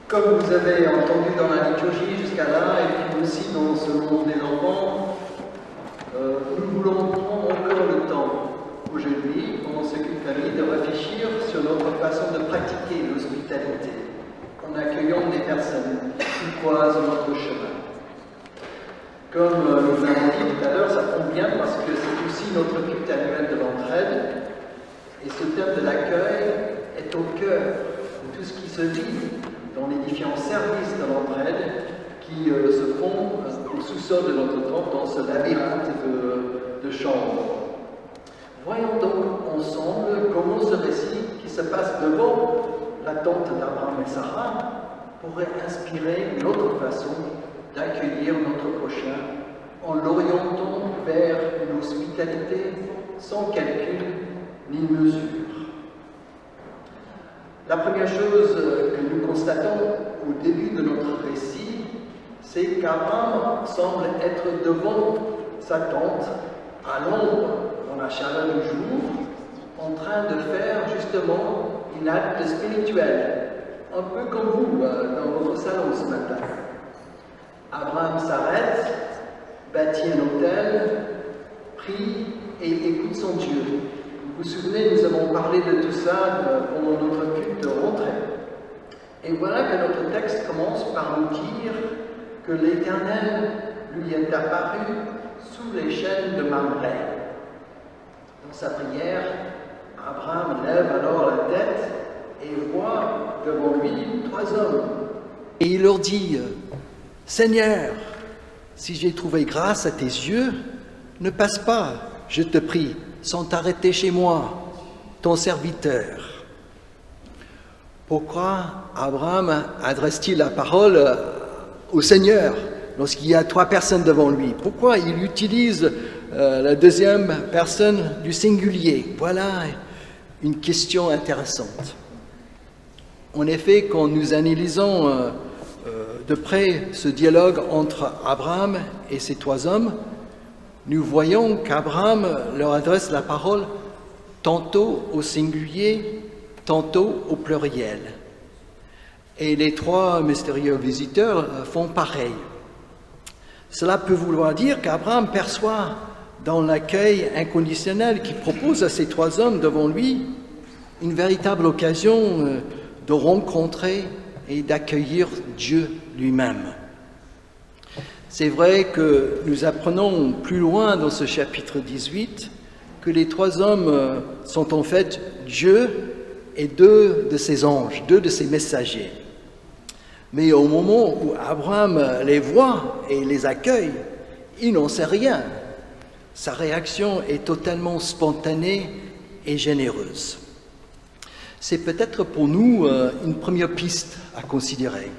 Comme vous avez entendu dans la liturgie jusqu'à là, et puis aussi dans ce monde des enfants, nous voulons prendre encore le temps aujourd'hui, pendant ce culte famille, de réfléchir sur notre façon de pratiquer l'hospitalité en accueillant des personnes qui croisent notre chemin. Comme nous l'avons dit tout à l'heure, ça tombe bien parce que c'est aussi notre culte annuel de l'entraide, et ce thème de l'accueil est au cœur de tout ce qui se vit dans les différents services de l'entraide qui se font au sous-sol de notre temple dans ce labyrinthe de chambres. Voyons donc ensemble comment ce récit qui se passe devant la tente d'Abraham et Sarah pourrait inspirer notre façon d'accueillir notre prochain en l'orientant vers une hospitalité sans calcul ni mesure. La première chose que nous constatons au début de notre récit, c'est qu'Abraham semble être devant sa tente, à l'ombre, dans la chaleur du jour, en train de faire justement une acte spirituelle, un peu comme vous dans votre salon ce matin. Abraham s'arrête, bâtit un autel, prie et écoute son Dieu. Vous vous souvenez, nous avons parlé de tout ça pendant notre culte de rentrée. Et voilà que notre texte commence par nous dire que l'Éternel lui est apparu sous les chaînes de Mamré. Dans sa prière, Abraham lève alors la tête et voit devant lui 3 hommes. Et il leur dit, « Seigneur, si j'ai trouvé grâce à tes yeux, ne passe pas, je te prie, sans t'arrêter chez moi, ton serviteur. » Pourquoi Abraham adresse-t-il la parole au Seigneur lorsqu'il y a 3 personnes devant lui? Pourquoi il utilise la deuxième personne du singulier? Voilà une question intéressante. En effet, quand nous analysons de près ce dialogue entre Abraham et ces 3 hommes, nous voyons qu'Abraham leur adresse la parole tantôt au singulier, tantôt au pluriel. Et les 3 mystérieux visiteurs font pareil. Cela peut vouloir dire qu'Abraham perçoit dans l'accueil inconditionnel qu'il propose à ces 3 hommes devant lui une véritable occasion de rencontrer et d'accueillir Dieu lui-même. C'est vrai que nous apprenons plus loin dans ce chapitre 18 que les 3 hommes sont en fait Dieu et 2 de ses anges, 2 de ses messagers. Mais au moment où Abraham les voit et les accueille, il n'en sait rien. Sa réaction est totalement spontanée et généreuse. C'est peut-être pour nous une première piste à considérer.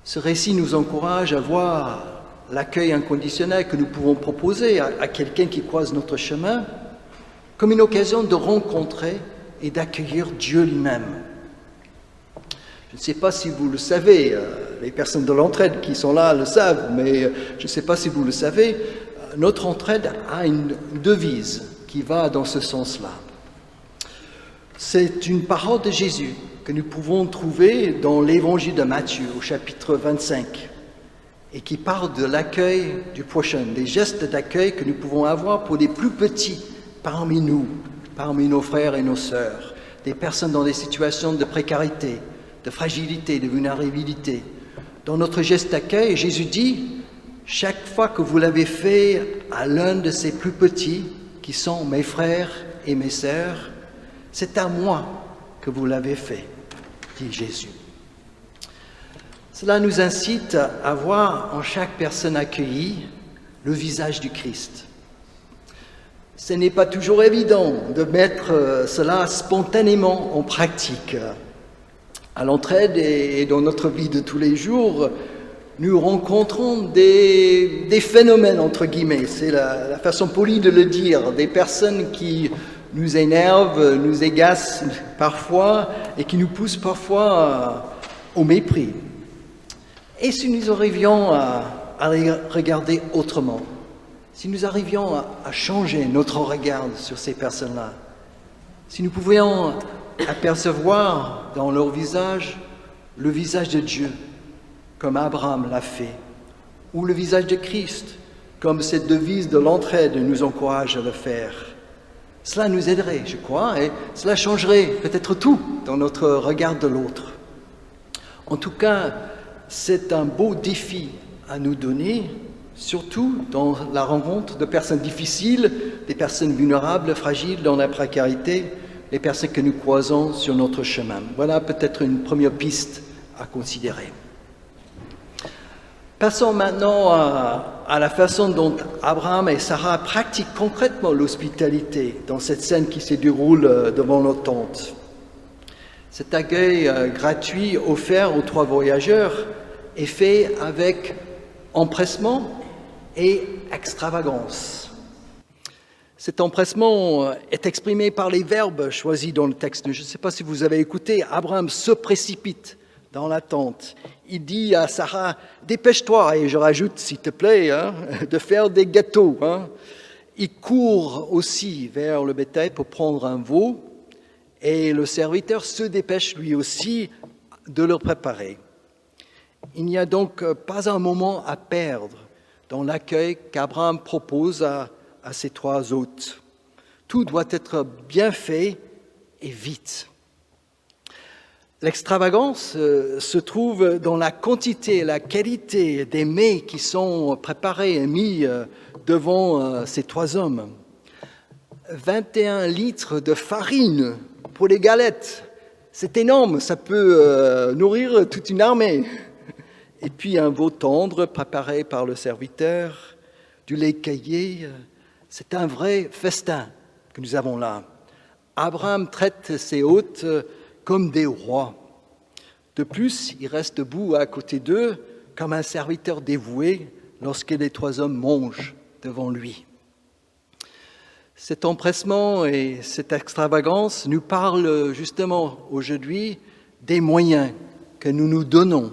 Ce récit nous encourage à voir l'accueil inconditionnel que nous pouvons proposer à quelqu'un qui croise notre chemin comme une occasion de rencontrer et d'accueillir Dieu lui-même. Je ne sais pas si vous le savez, les personnes de l'entraide qui sont là le savent, mais je ne sais pas si vous le savez, notre entraide a une devise qui va dans ce sens-là. C'est une parole de Jésus que nous pouvons trouver dans l'évangile de Matthieu au chapitre 25 et qui parle de l'accueil du prochain, des gestes d'accueil que nous pouvons avoir pour les plus petits parmi nous, parmi nos frères et nos sœurs, des personnes dans des situations de précarité, de fragilité, de vulnérabilité. Dans notre geste d'accueil, Jésus dit « Chaque fois que vous l'avez fait à l'un de ces plus petits, qui sont mes frères et mes sœurs, c'est à moi que vous l'avez fait, dit Jésus. » Cela nous incite à voir en chaque personne accueillie le visage du Christ. Ce n'est pas toujours évident de mettre cela spontanément en pratique. À l'entraide et dans notre vie de tous les jours, nous rencontrons des phénomènes, entre guillemets, c'est la façon polie de le dire, des personnes qui nous énervent, nous agacent parfois et qui nous poussent parfois au mépris. Et si nous arrivions à les regarder autrement, si nous arrivions à changer notre regard sur ces personnes-là, si nous pouvions apercevoir dans leur visage le visage de Dieu, comme Abraham l'a fait, ou le visage de Christ, comme cette devise de l'entraide nous encourage à le faire. Cela nous aiderait, je crois, et cela changerait peut-être tout dans notre regard de l'autre. En tout cas, c'est un beau défi à nous donner, surtout dans la rencontre de personnes difficiles, des personnes vulnérables, fragiles, dans la précarité, les personnes que nous croisons sur notre chemin. Voilà peut-être une première piste à considérer. Passons maintenant à la façon dont Abraham et Sarah pratiquent concrètement l'hospitalité dans cette scène qui se déroule devant nos tentes. Cet accueil gratuit offert aux trois voyageurs est fait avec empressement et extravagance. Cet empressement est exprimé par les verbes choisis dans le texte. Je ne sais pas si vous avez écouté, Abraham se précipite dans la tente. Il dit à Sarah, dépêche-toi, et je rajoute, s'il te plaît, de faire des gâteaux. Il court aussi vers le bétail pour prendre un veau, et le serviteur se dépêche lui aussi de le préparer. Il n'y a donc pas un moment à perdre dans l'accueil qu'Abraham propose à ses trois hôtes. Tout doit être bien fait et vite. L'extravagance se trouve dans la quantité et la qualité des mets qui sont préparés et mis devant ces trois hommes. 21 litres de farine pour les galettes, c'est énorme, ça peut nourrir toute une armée. Et puis un veau tendre préparé par le serviteur, du lait caillé, c'est un vrai festin que nous avons là. Abraham traite ses hôtes comme des rois. De plus, il reste debout à côté d'eux comme un serviteur dévoué lorsque les trois hommes mangent devant lui. Cet empressement et cette extravagance nous parlent justement aujourd'hui des moyens que nous nous donnons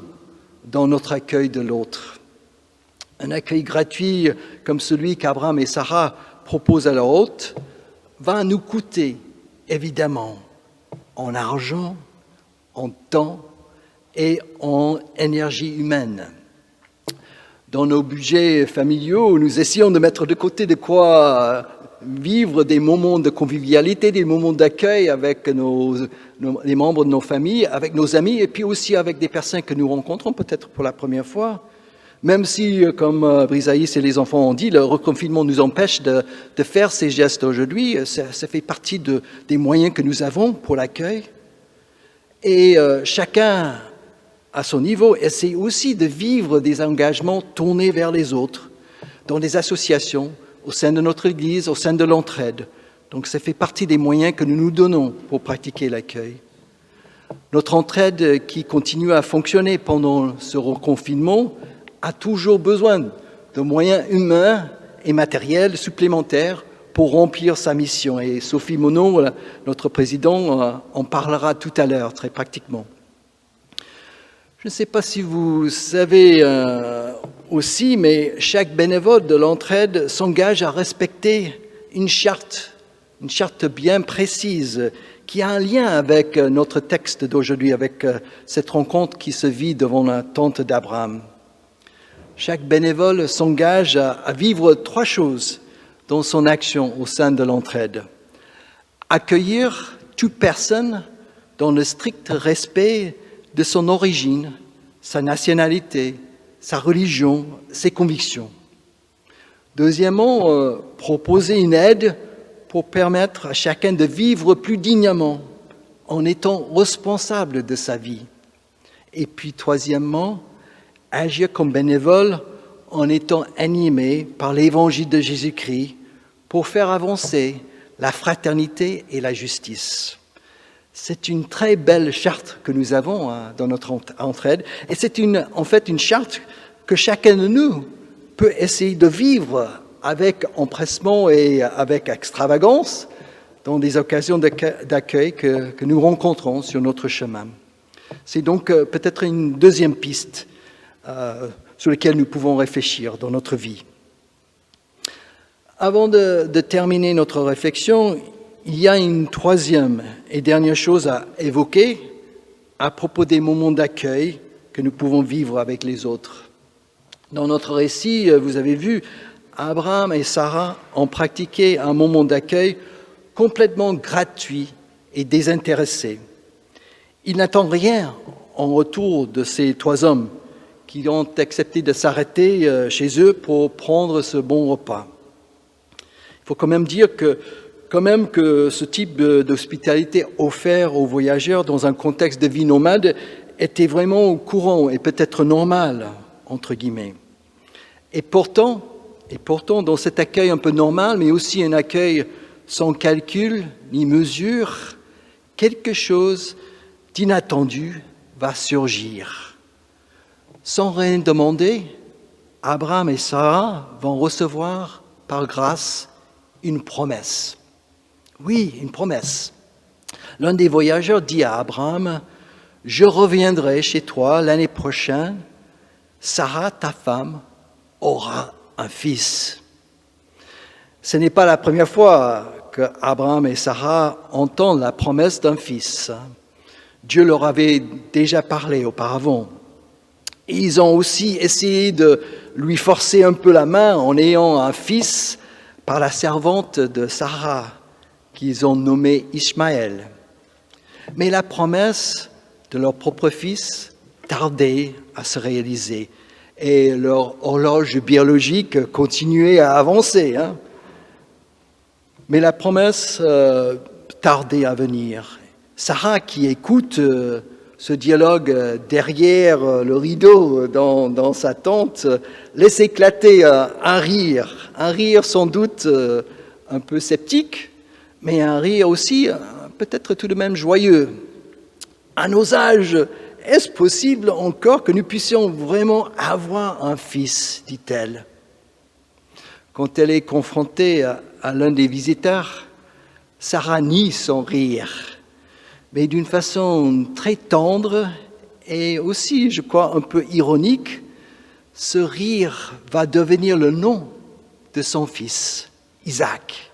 dans notre accueil de l'autre. Un accueil gratuit comme celui qu'Abraham et Sarah proposent à leur hôte va nous coûter évidemment en argent, en temps et en énergie humaine. Dans nos budgets familiaux, nous essayons de mettre de côté de quoi vivre des moments de convivialité, des moments d'accueil avec les membres de nos familles, avec nos amis et puis aussi avec des personnes que nous rencontrons peut-être pour la première fois. Même si, comme Brisaïs et les enfants ont dit, le reconfinement nous empêche de faire ces gestes aujourd'hui, ça fait partie des moyens que nous avons pour l'accueil. Et chacun, à son niveau, essaie aussi de vivre des engagements tournés vers les autres, dans des associations, au sein de notre Église, au sein de l'entraide. Donc ça fait partie des moyens que nous nous donnons pour pratiquer l'accueil. Notre entraide qui continue à fonctionner pendant ce reconfinement a toujours besoin de moyens humains et matériels supplémentaires pour remplir sa mission. Et Sophie Monod, notre président, en parlera tout à l'heure, très pratiquement. Je ne sais pas si vous savez aussi, mais chaque bénévole de l'entraide s'engage à respecter une charte bien précise qui a un lien avec notre texte d'aujourd'hui, avec cette rencontre qui se vit devant la tente d'Abraham. Chaque bénévole s'engage à vivre 3 choses dans son action au sein de l'entraide. Accueillir toute personne dans le strict respect de son origine, sa nationalité, sa religion, ses convictions. Deuxièmement, proposer une aide pour permettre à chacun de vivre plus dignement en étant responsable de sa vie. Et puis troisièmement, agir comme bénévole en étant animé par l'évangile de Jésus-Christ pour faire avancer la fraternité et la justice. C'est une très belle charte que nous avons dans notre entraide et c'est en fait une charte que chacun de nous peut essayer de vivre avec empressement et avec extravagance dans des occasions d'accueil que nous rencontrons sur notre chemin. C'est donc peut-être une deuxième piste sur laquelle nous pouvons réfléchir dans notre vie. Avant de terminer notre réflexion, il y a une troisième et dernière chose à évoquer, à propos des moments d'accueil que nous pouvons vivre avec les autres. Dans notre récit, vous avez vu, Abraham et Sarah ont pratiqué un moment d'accueil complètement gratuit et désintéressé. Ils n'attendent rien en retour de ces trois hommes qui ont accepté de s'arrêter chez eux pour prendre ce bon repas. Il faut quand même dire que ce type d'hospitalité offert aux voyageurs dans un contexte de vie nomade était vraiment courant et peut-être normal, entre guillemets. Et pourtant, dans cet accueil un peu normal, mais aussi un accueil sans calcul ni mesure, quelque chose d'inattendu va surgir. Sans rien demander, Abraham et Sarah vont recevoir par grâce une promesse. Oui, une promesse. L'un des voyageurs dit à Abraham, « Je reviendrai chez toi l'année prochaine, Sarah, ta femme, aura un fils. » Ce n'est pas la première fois que Abraham et Sarah entendent la promesse d'un fils. Dieu leur avait déjà parlé auparavant. Et ils ont aussi essayé de lui forcer un peu la main en ayant un fils par la servante de Sarah, qu'ils ont nommé Ishmaël. Mais la promesse de leur propre fils tardait à se réaliser et leur horloge biologique continuait à avancer. Mais la promesse tardait à venir. Sarah, qui écoute ce dialogue derrière le rideau dans sa tente, laisse éclater un rire sans doute un peu sceptique, mais un rire aussi peut-être tout de même joyeux. À nos âges, est-ce possible encore que nous puissions vraiment avoir un fils, dit-elle. Quand elle est confrontée à l'un des visiteurs, Sarah nie son rire, mais d'une façon très tendre et aussi, je crois, un peu ironique. Ce rire va devenir le nom de son fils, Isaac,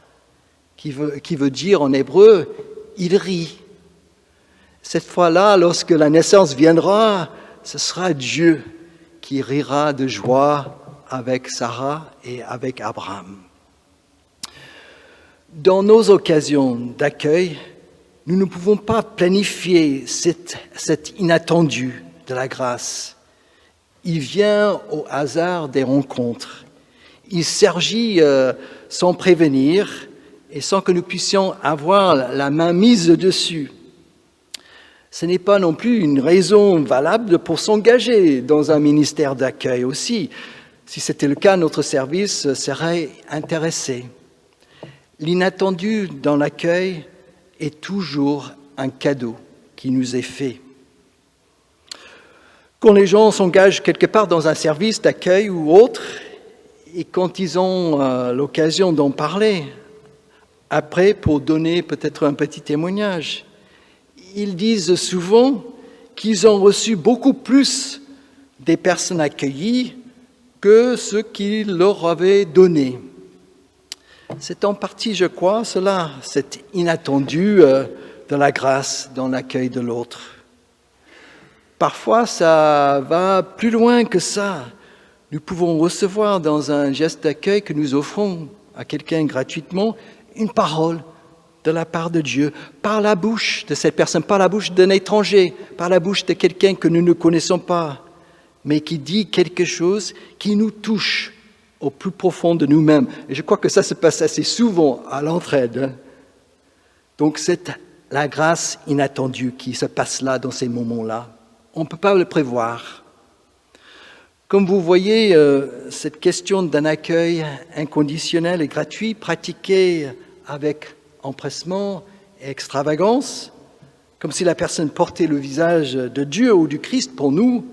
qui veut dire en hébreu « il rit ». Cette fois-là, lorsque la naissance viendra, ce sera Dieu qui rira de joie avec Sarah et avec Abraham. Dans nos occasions d'accueil, nous ne pouvons pas planifier cet inattendu de la grâce. Il vient au hasard des rencontres. Il surgit sans prévenir et sans que nous puissions avoir la main mise dessus. Ce n'est pas non plus une raison valable pour s'engager dans un ministère d'accueil aussi. Si c'était le cas, notre service serait intéressé. L'inattendu dans l'accueil est toujours un cadeau qui nous est fait. Quand les gens s'engagent quelque part dans un service d'accueil ou autre, et quand ils ont l'occasion d'en parler, après pour donner peut-être un petit témoignage, ils disent souvent qu'ils ont reçu beaucoup plus des personnes accueillies que ce qu'ils leur avaient donné. C'est en partie, je crois, cela, cet inattendu de la grâce dans l'accueil de l'autre. Parfois, ça va plus loin que ça. Nous pouvons recevoir dans un geste d'accueil que nous offrons à quelqu'un gratuitement une parole de la part de Dieu, par la bouche de cette personne, par la bouche d'un étranger, par la bouche de quelqu'un que nous ne connaissons pas, mais qui dit quelque chose qui nous touche au plus profond de nous-mêmes. Et je crois que ça se passe assez souvent à l'entraide. Donc c'est la grâce inattendue qui se passe là, dans ces moments-là. On ne peut pas le prévoir. Comme vous voyez, cette question d'un accueil inconditionnel et gratuit, pratiqué avec empressement et extravagance, comme si la personne portait le visage de Dieu ou du Christ pour nous,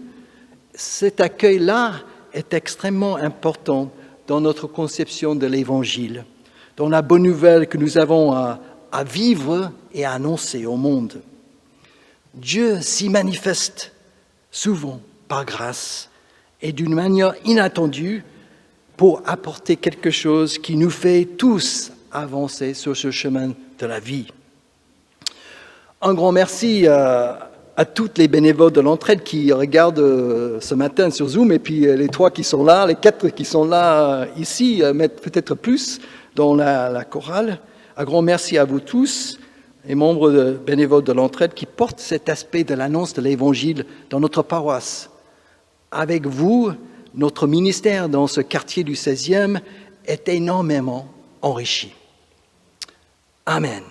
cet accueil-là est extrêmement important dans notre conception de l'Évangile, dans la bonne nouvelle que nous avons à vivre et à annoncer au monde. Dieu s'y manifeste souvent par grâce et d'une manière inattendue pour apporter quelque chose qui nous fait tous avancer sur ce chemin de la vie. Un grand merci à à toutes les bénévoles de l'entraide qui regardent ce matin sur Zoom, et puis les 3 qui sont là, les 4 qui sont là ici, peut-être plus dans la chorale. Un grand merci à vous tous, et membres bénévoles de l'entraide, qui portent cet aspect de l'annonce de l'Évangile dans notre paroisse. Avec vous, notre ministère dans ce quartier du 16e est énormément enrichi. Amen.